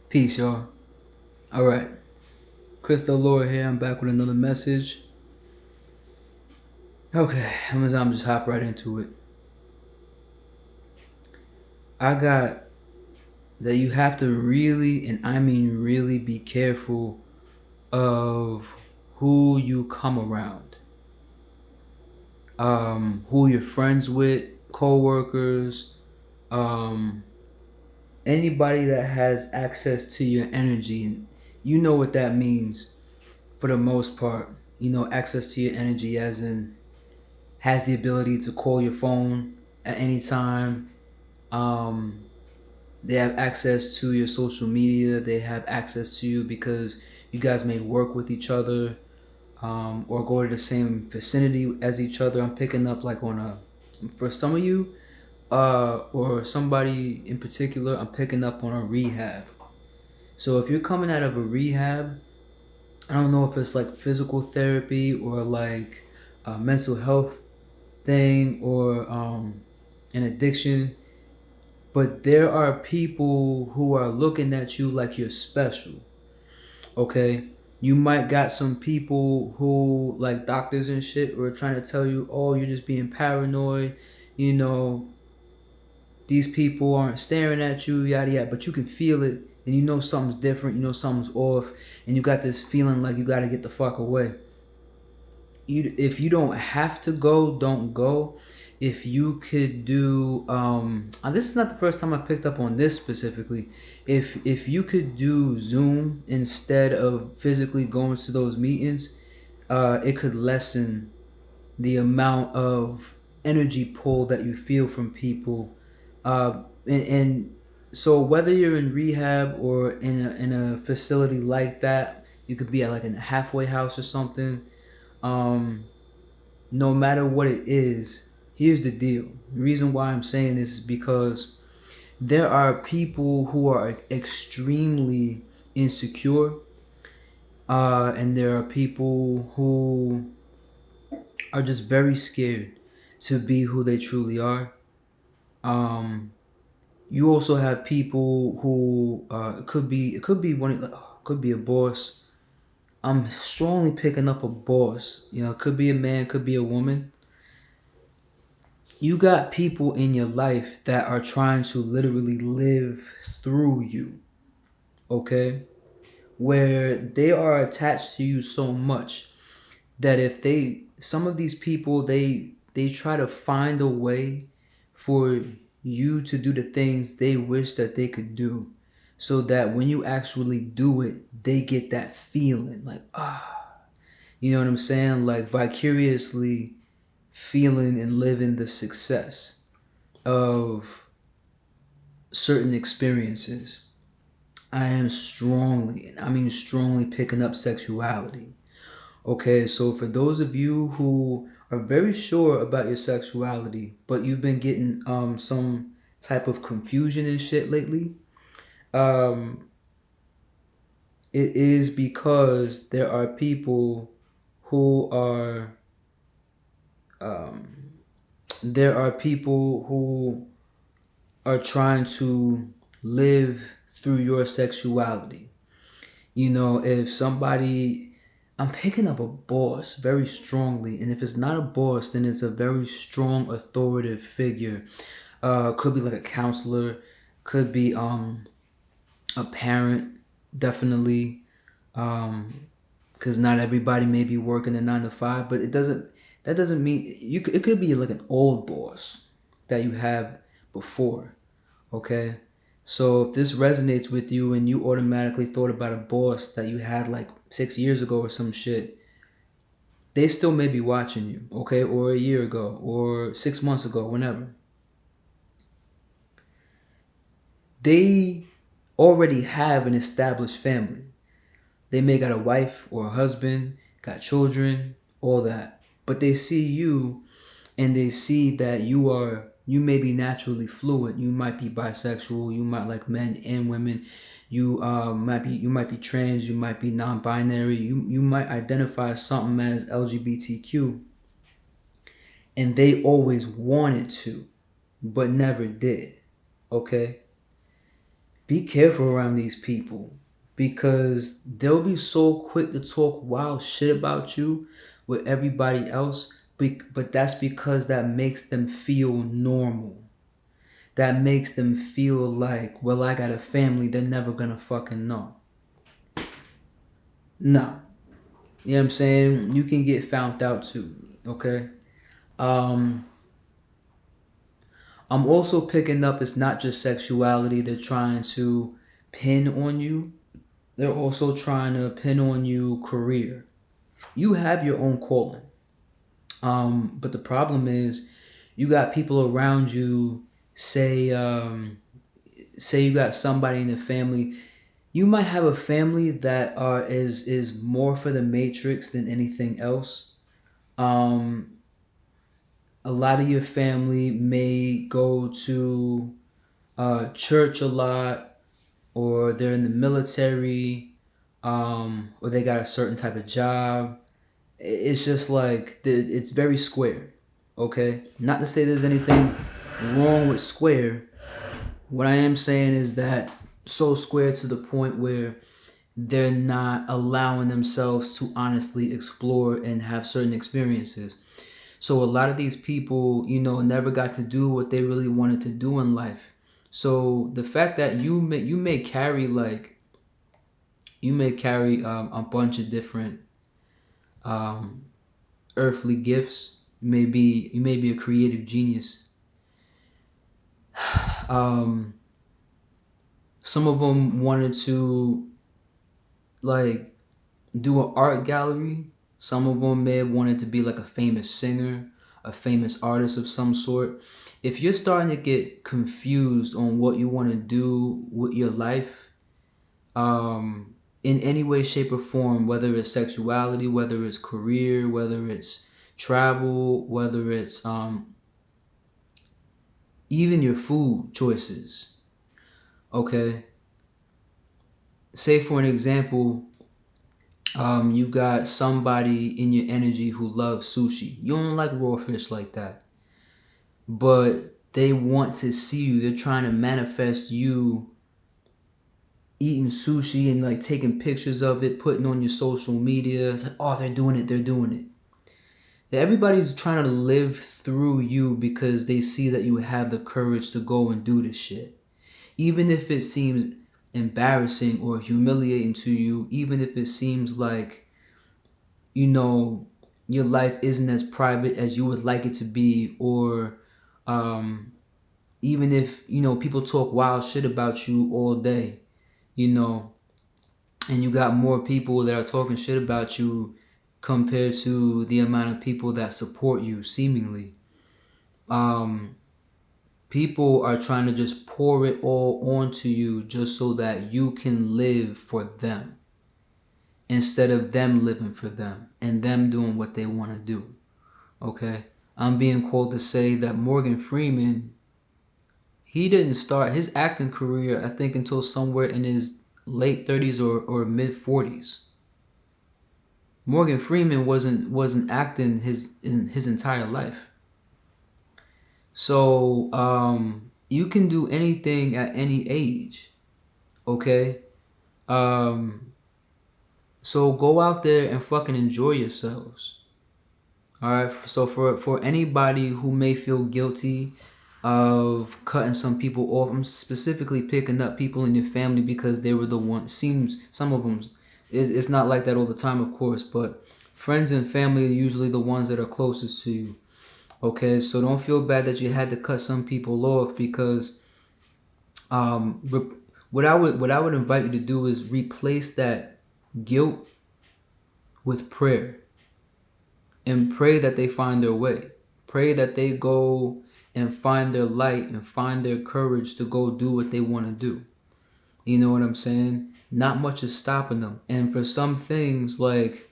Peace, y'all. All right, Chris the Lord here. I'm back with another message. Okay, I'm just hop right into it. I got that you have to really, and I mean really, be careful of who you come around, who you're friends with, co-workers, um, anybody that has access to your energy, and you know what that means for the most part. You know, access to your energy, as in has the ability to call your phone at any time. Um, they have access to your social media. They have access to you because you guys may work with each other, or go to the same vicinity as each other. I'm picking up like on a, for some of you, or somebody in particular, I'm picking up on a rehab. So if you're coming out of a rehab, I don't know if it's like physical therapy or like a mental health thing, or an addiction, but there are people who are looking at you like you're special. Okay, you might got some people who, like doctors and shit, were trying to tell you, oh, you're just being paranoid, you know, these people aren't staring at you, yada yada, but you can feel it, and you know something's different, you know something's off, and you got this feeling like you got to get the fuck away. If you don't have to go, don't go. If you could do, this is not the first time I picked up on this specifically. If you could do Zoom instead of physically going to those meetings, it could lessen the amount of energy pull that you feel from people. And so whether you're in rehab or in a facility like that, you could be at like in a halfway house or something. Um, no matter what it is, here's the deal. The reason why I'm saying this is because there are people who are extremely insecure, and there are people who are just very scared to be who they truly are. Um, you also have people who, it could be could be a boss. I'm strongly picking up a boss. You know, it could be a man, could be a woman. You got people in your life that are trying to literally live through you, okay? Where they are attached to you so much that if some of these people, they try to find a way for you to do the things they wish that they could do, so that when you actually do it, they get that feeling like, you know what I'm saying? Like vicariously feeling and living the success of certain experiences. I am strongly, and I mean strongly, picking up sexuality. Okay, so for those of you who are very sure about your sexuality, but you've been getting some type of confusion and shit lately, um, it is because there are people who are um, there are people who are trying to live through your sexuality. You know, if somebody, I'm picking up a boss very strongly, and if it's not a boss, then it's a very strong authoritative figure. Could be like a counselor, could be a parent, definitely. Because not everybody may be working a 9 to 5, but it doesn't. That doesn't mean you. It could be like an old boss that you have before. Okay, so if this resonates with you and you automatically thought about a boss that you had like 6 years ago or some shit, they still may be watching you. Okay, or a year ago or 6 months ago, whenever. They already have an established family. They may got a wife or a husband, got children, all that. But they see you, and they see that you may be naturally fluid. You might be bisexual. You might like men and women. You might be trans. You might be non-binary. You might identify as something as LGBTQ, and they always wanted to, but never did. Okay, Be careful around these people because they'll be so quick to talk wild shit about you with everybody else, but that's because that makes them feel normal. That makes them feel like, well, I got a family, they're never gonna fucking know. No. You know what I'm saying? You can get found out too, okay? Um, I'm also picking up it's not just sexuality they're trying to pin on you. They're also trying to pin on you career. You have your own calling. But the problem is you got people around you, say you got somebody in the family. You might have a family that is more for the matrix than anything else. Um, a lot of your family may go to church a lot, or they're in the military, or they got a certain type of job. It's just like it's very square. Okay, not to say there's anything wrong with square. What I am saying is that so square to the point where they're not allowing themselves to honestly explore and have certain experiences. So a lot of these people, never got to do what they really wanted to do in life. So the fact that you may carry a bunch of different um, earthly gifts. You may be a creative genius. Um, some of them wanted to like do an art gallery. Some of them may have wanted to be like a famous singer, a famous artist of some sort. If you're starting to get confused on what you want to do with your life, in any way, shape, or form, whether it's sexuality, whether it's career, whether it's travel, whether it's even your food choices, okay? Say for an example, you got somebody in your energy who loves sushi. You don't like raw fish like that, but they want to see you. They're trying to manifest you eating sushi and like taking pictures of it, putting on your social media. It's like, oh, they're doing it. They're doing it. Everybody's trying to live through you because they see that you have the courage to go and do this shit. Even if it seems embarrassing or humiliating to you, even if it seems like, your life isn't as private as you would like it to be, or even if, people talk wild shit about you all day, you know, and you got more people that are talking shit about you compared to the amount of people that support you, seemingly. Um, People are trying to just pour it all onto you just so that you can live for them instead of them living for them and them doing what they want to do. Okay? I'm being called to say that Morgan Freeman, he didn't start his acting career, I think, until somewhere in his late 30s or mid 40s. Morgan Freeman wasn't acting in his entire life. So you can do anything at any age, okay? So go out there and fucking enjoy yourselves. All right. So for anybody who may feel guilty of cutting some people off, I'm specifically picking up people in your family because they were the ones. Seems some of them, it's not like that all the time, of course, but friends and family are usually the ones that are closest to you. Okay, so don't feel bad that you had to cut some people off because what I would invite you to do is replace that guilt with prayer and pray that they find their way. Pray that they go and find their light and find their courage to go do what they want to do. You know what I'm saying? Not much is stopping them. And for some things, like,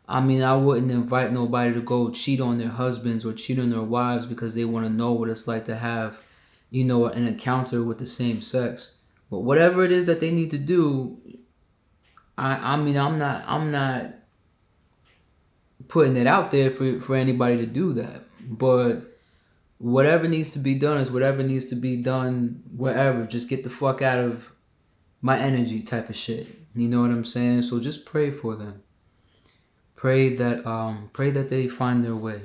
I wouldn't invite nobody to go cheat on their husbands or cheat on their wives because they want to know what it's like to have, an encounter with the same sex. But whatever it is that they need to do, I'm not putting it out there for anybody to do that. But whatever needs to be done is whatever needs to be done wherever. Just get the fuck out of my energy type of shit. You know what I'm saying? So just pray for them. Pray that they find their way.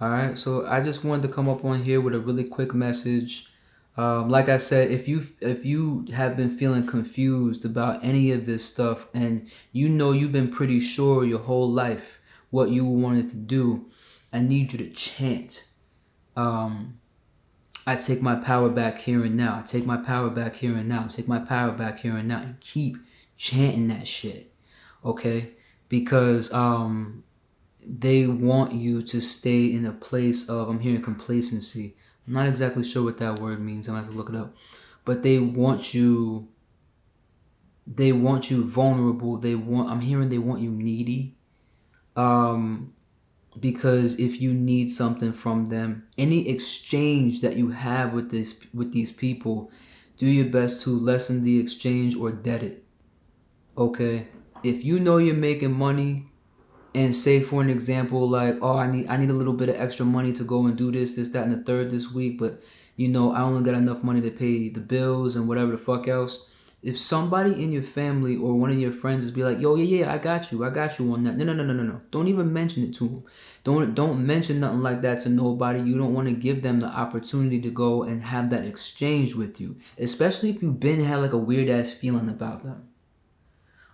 All right. So I just wanted to come up on here with a really quick message. Like I said, if you have been feeling confused about any of this stuff, and you know you've been pretty sure your whole life what you wanted to do, I need you to chant. I take my power back here and now. I take my power back here and now. I take my power back here and now. And keep chanting that shit. Okay? Because they want you to stay in a place of, I'm hearing complacency. I'm not exactly sure what that word means. I'm gonna have to look it up. But they want you vulnerable. I'm hearing they want you needy. Because if you need something from them, any exchange that you have with these people, do your best to lessen the exchange or debt it. Okay? If you know you're making money, and say for an example, like, oh, I need a little bit of extra money to go and do this, that, and the third this week, but I only got enough money to pay the bills and whatever the fuck else. If somebody in your family or one of your friends is be like, yo, yeah, I got you on that. No. Don't even mention it to them. Don't mention nothing like that to nobody. You don't want to give them the opportunity to go and have that exchange with you, especially if you've been had like a weird ass feeling about them.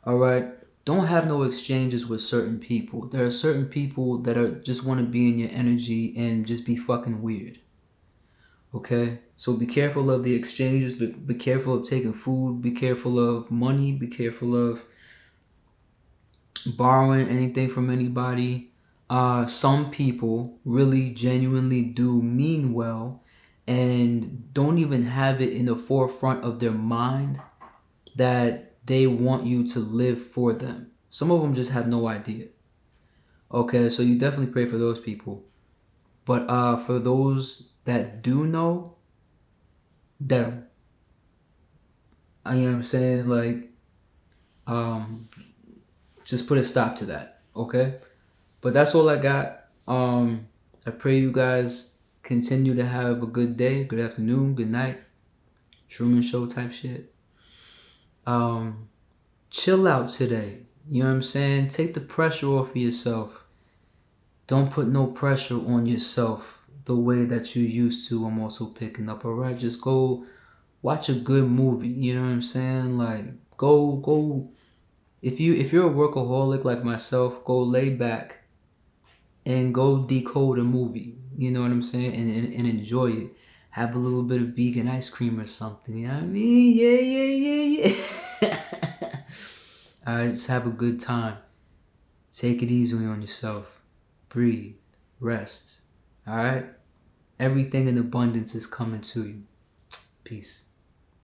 All right. Don't have no exchanges with certain people. There are certain people that are just want to be in your energy and just be fucking weird. Okay? So be careful of the exchanges. Be careful of taking food. Be careful of money. Be careful of borrowing anything from anybody. Some people really genuinely do mean well and don't even have it in the forefront of their mind that they want you to live for them. Some of them just have no idea. Okay, so you definitely pray for those people. But for those that do know, them. You know what I'm saying? Like, just put a stop to that. Okay? But that's all I got. I pray you guys continue to have a good day, good afternoon, good night. Truman Show type shit. Chill out today. You know what I'm saying? Take the pressure off of yourself. Don't put no pressure on yourself the way that you used to. I'm also picking up. Alright, just go watch a good movie. You know what I'm saying? Like go. If you're a workaholic like myself, go lay back and go decode a movie. You know what I'm saying? And enjoy it. Have a little bit of vegan ice cream or something. You know what I mean? Yeah. Alright, just have a good time. Take it easy on yourself. Breathe. Rest. Alright? Everything in abundance is coming to you. Peace.